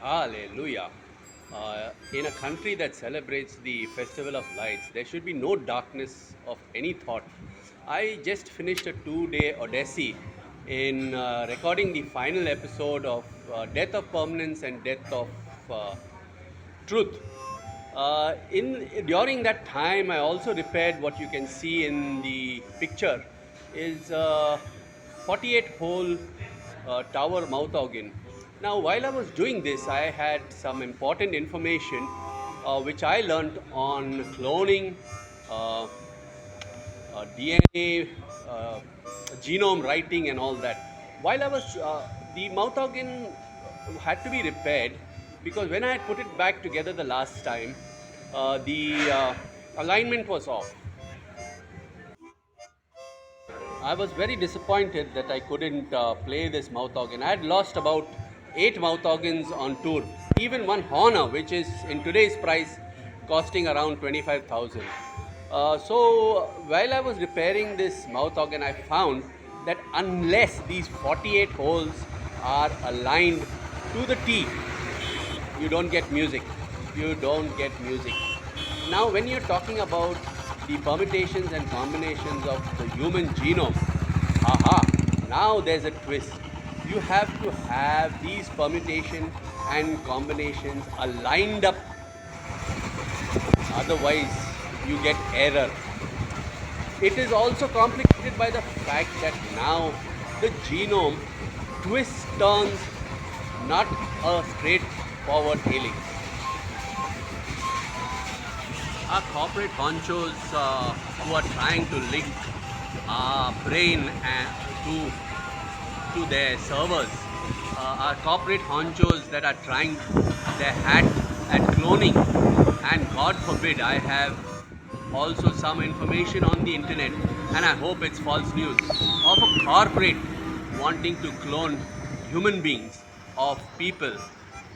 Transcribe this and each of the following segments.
Hallelujah. In a country that celebrates the Festival of Lights, there should be no darkness of any thought. I just finished a 2 day odyssey in recording the final episode of Death of Permanence and Death of uh, Truth. In During that time, I also repaired what you can see in the picture is 48 hole tower mouth organ. Now, while I was doing this, I had some important information which I learned on cloning, uh, DNA, genome writing, and all that. While I was, the mouth organ had to be repaired because when I had put it back together the last time, the alignment was off. I was very disappointed that I couldn't play this mouth organ. I had lost about 8 mouth organs on tour, even one Honor, which is in today's price costing around 25,000. So while I was repairing this mouth organ, I found that unless these 48 holes are aligned to the T, you don't get music. You don't get music. Now, when you're talking about the permutations and combinations of the human genome, aha, now there's a twist. You have to have these permutation and combinations aligned up, otherwise, you get error. It is also complicated by the fact that now the genome twists turns, not a straightforward helix. Our corporate honchos who are trying to link our brain to their servers, our corporate honchos that are trying their hat at cloning, and God forbid, I have also some information on the internet, and I hope it's false news, of a corporate wanting to clone human beings of people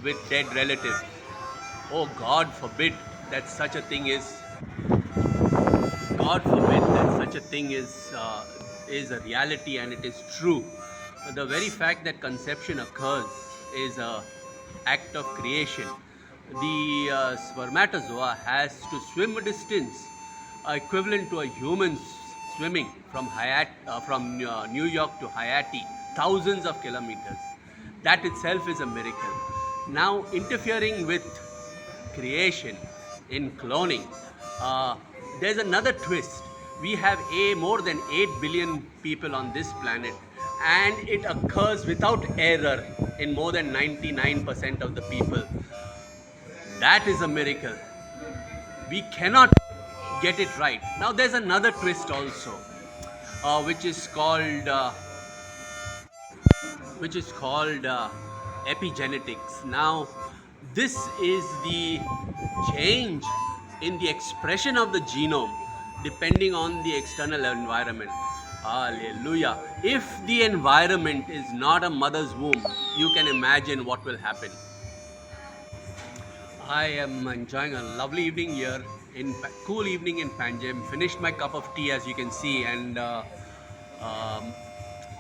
with dead relatives. Oh, God forbid that such a thing is a reality and it is true. The very fact that conception occurs is a act of creation. The spermatozoa has to swim a distance equivalent to a human swimming from New York to Haiti, thousands of kilometers. That itself is a miracle. Now, interfering with creation in cloning, uh, there's another twist. We have more than 8 billion people on this planet, and it occurs without error in more than 99% of the people. That is a miracle. We cannot get it right. Now, there's another twist also, which is called epigenetics. Now, this is the change in the expression of the genome depending on the external environment. Hallelujah. If the environment is not a mother's womb, you can imagine what will happen. I am enjoying a lovely evening here cool evening in Panjim. Finished my cup of tea as you can see, and um,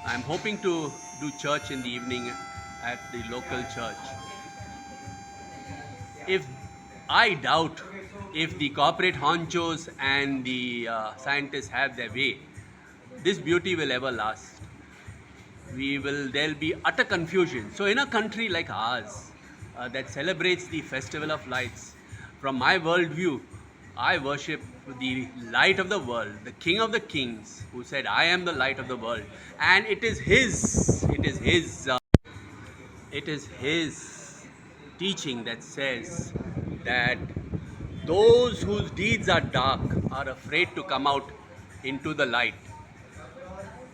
I'm hoping to do church in the evening at the local church. If I doubt if the corporate honchos and the scientists have their way, this beauty will ever last. There'll be utter confusion. So in a country like ours that celebrates the festival of lights, from my worldview, I worship the light of the world, the king of the kings, who said, I am the light of the world. And it is his teaching that says that those whose deeds are dark are afraid to come out into the light.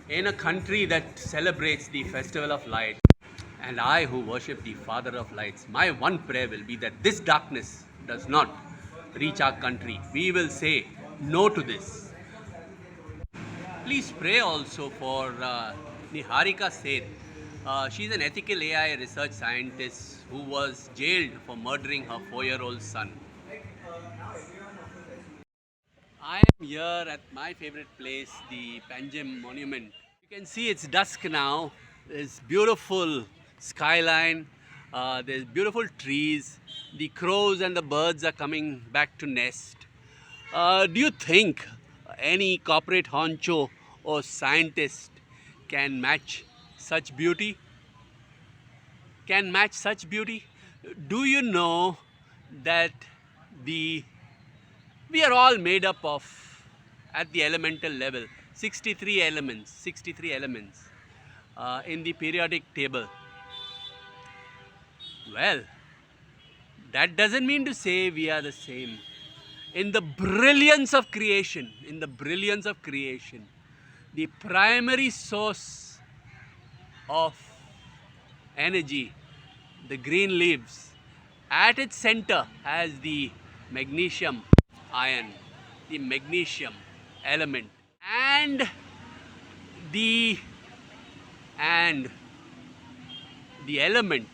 In a country that celebrates the festival of light, and I who worship the Father of lights, my one prayer will be that this darkness does not reach our country. We will say no to this. Please pray also for Niharika Seth. She's an ethical AI research scientist who was jailed for murdering her 4-year-old son. I am here at my favorite place, the Panjim Monument. You can see it's dusk now. This beautiful skyline. There's beautiful trees. The crows and the birds are coming back to nest. Do you think any corporate honcho or scientist can match such beauty? Can match such beauty? Do you know that the we are all made up of, at the elemental level, 63 elements in the periodic table? Well, that doesn't mean to say we are the same. In the brilliance of creation, the primary source of energy, the green leaves, at its center has the magnesium ion, the magnesium element, and the and the element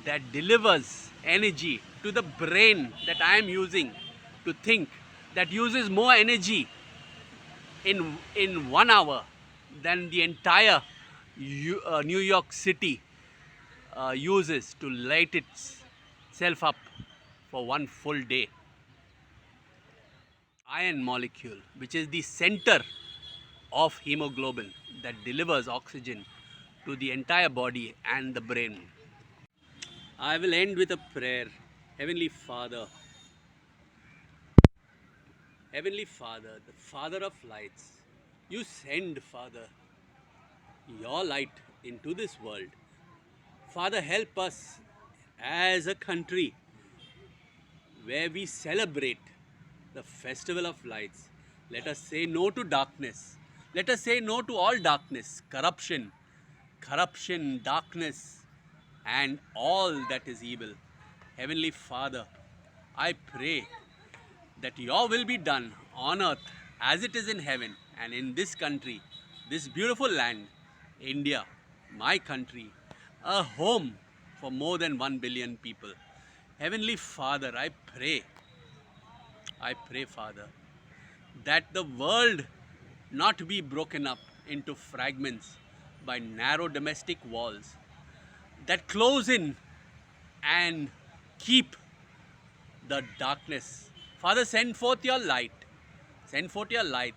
that delivers energy to the brain that I am using to think, that uses more energy in 1 hour than the entire New York City uses to light itself up for one full day. Iron molecule, which is the center of hemoglobin that delivers oxygen to the entire body and the brain. I will end with a prayer. Heavenly Father, Heavenly Father, the Father of lights, you send, Father, your light into this world. Father, help us as a country where we celebrate the festival of lights. Let us say no to darkness. Let us say no to all darkness, corruption, darkness, and all that is evil. Heavenly Father, I pray that your will be done on earth as it is in heaven, and in this country, this beautiful land, India, my country, a home for more than 1 billion people. Heavenly Father, I pray, Father, that the world not be broken up into fragments by narrow domestic walls that close in and keep the darkness. Father, send forth your light. Send forth your light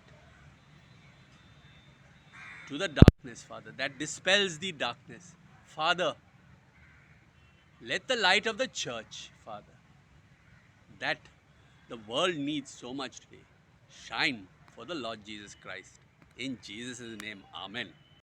to the darkness, Father, that dispels the darkness. Father, let the light of the church, Father, that the world needs so much today, shine for the Lord Jesus Christ. In Jesus' name, Amen.